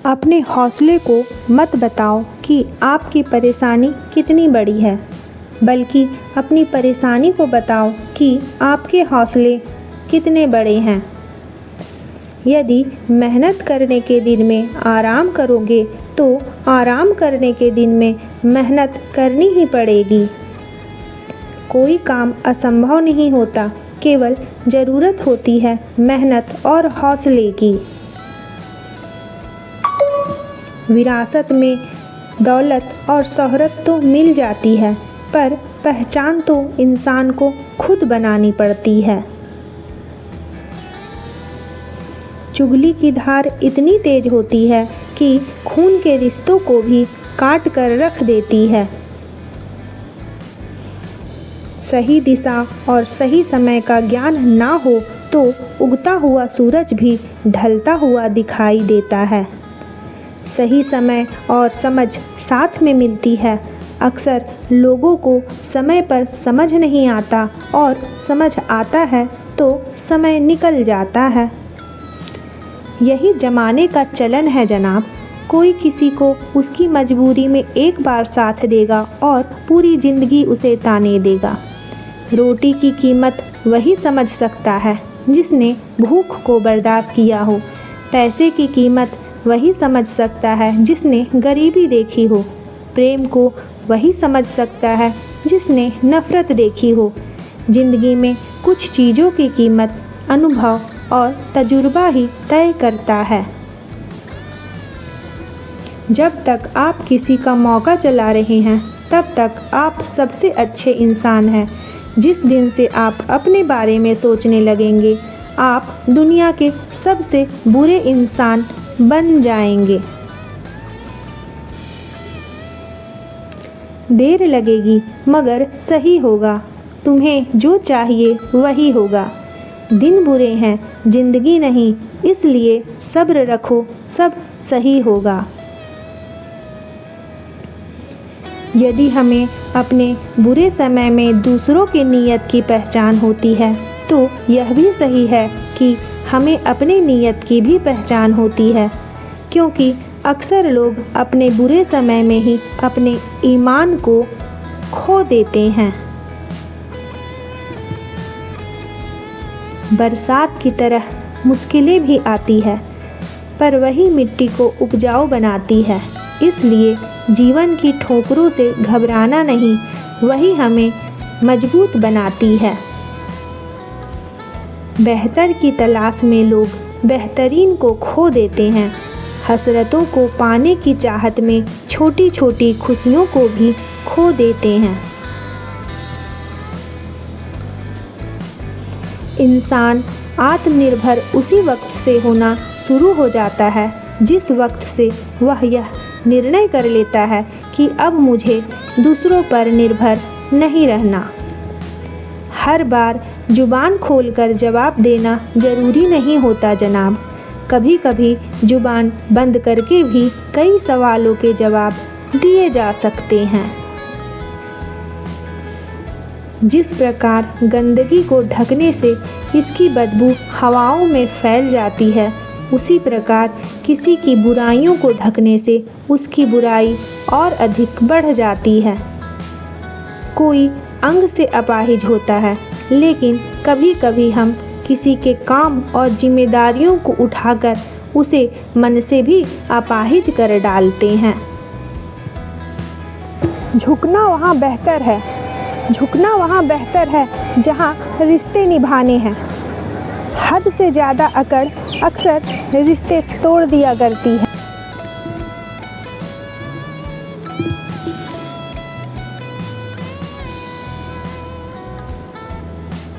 अपने हौसले को मत बताओ कि आपकी परेशानी कितनी बड़ी है, बल्कि अपनी परेशानी को बताओ कि आपके हौसले कितने बड़े हैं। यदि मेहनत करने के दिन में आराम करोगे तो आराम करने के दिन में मेहनत करनी ही पड़ेगी। कोई काम असंभव नहीं होता, केवल ज़रूरत होती है मेहनत और हौसले की। विरासत में दौलत और शोहरत तो मिल जाती है, पर पहचान तो इंसान को खुद बनानी पड़ती है। चुगली की धार इतनी तेज होती है कि खून के रिश्तों को भी काट कर रख देती है। सही दिशा और सही समय का ज्ञान ना हो तो उगता हुआ सूरज भी ढलता हुआ दिखाई देता है। सही समय और समझ साथ में मिलती है। अक्सर लोगों को समय पर समझ नहीं आता और समझ आता है तो समय निकल जाता है। यही ज़माने का चलन है जनाब। कोई किसी को उसकी मजबूरी में एक बार साथ देगा और पूरी ज़िंदगी उसे ताने देगा। रोटी की कीमत वही समझ सकता है जिसने भूख को बर्दाश्त किया हो। पैसे की कीमत वही समझ सकता है जिसने गरीबी देखी हो। प्रेम को वही समझ सकता है जिसने नफ़रत देखी हो। ज़िंदगी में कुछ चीज़ों की कीमत अनुभव और तजुर्बा ही तय करता है। जब तक आप किसी का मौका चला रहे हैं तब तक आप सबसे अच्छे इंसान हैं। जिस दिन से आप अपने बारे में सोचने लगेंगे आप दुनिया के सबसे बुरे इंसान बन जाएंगे। देर लगेगी मगर सही होगा। तुम्हें जो चाहिए वही होगा। दिन बुरे हैं, जिंदगी नहीं, इसलिए सब्र रखो, सब सही होगा। यदि हमें अपने बुरे समय में दूसरों की नीयत की पहचान होती है तो यह भी सही है कि हमें अपनी नीयत की भी पहचान होती है, क्योंकि अक्सर लोग अपने बुरे समय में ही अपने ईमान को खो देते हैं। बरसात की तरह मुश्किलें भी आती है, पर वही मिट्टी को उपजाऊ बनाती है। इसलिए जीवन की ठोकरों से घबराना नहीं, वही हमें मजबूत बनाती है। बेहतर की तलाश में लोग बेहतरीन को खो देते हैं। हसरतों को पाने की चाहत में छोटी छोटी खुशियों को भी खो देते हैं। इंसान आत्मनिर्भर उसी वक्त से होना शुरू हो जाता है जिस वक्त से वह यह निर्णय कर लेता है कि अब मुझे दूसरों पर निर्भर नहीं रहना। हर बार जुबान खोलकर जवाब देना ज़रूरी नहीं होता जनाब। कभी कभी जुबान बंद करके भी कई सवालों के जवाब दिए जा सकते हैं। जिस प्रकार गंदगी को ढकने से इसकी बदबू हवाओं में फैल जाती है, उसी प्रकार किसी की बुराइयों को ढकने से उसकी बुराई और अधिक बढ़ जाती है। कोई अंग से अपाहिज होता है, लेकिन कभी कभी हम किसी के काम और जिम्मेदारियों को उठाकर उसे मन से भी अपाहिज कर डालते हैं। झुकना वहाँ बेहतर है, झुकना वहाँ बेहतर है जहाँ रिश्ते निभाने हैं। हद से ज़्यादा अकड़ अक्सर रिश्ते तोड़ दिया करती है।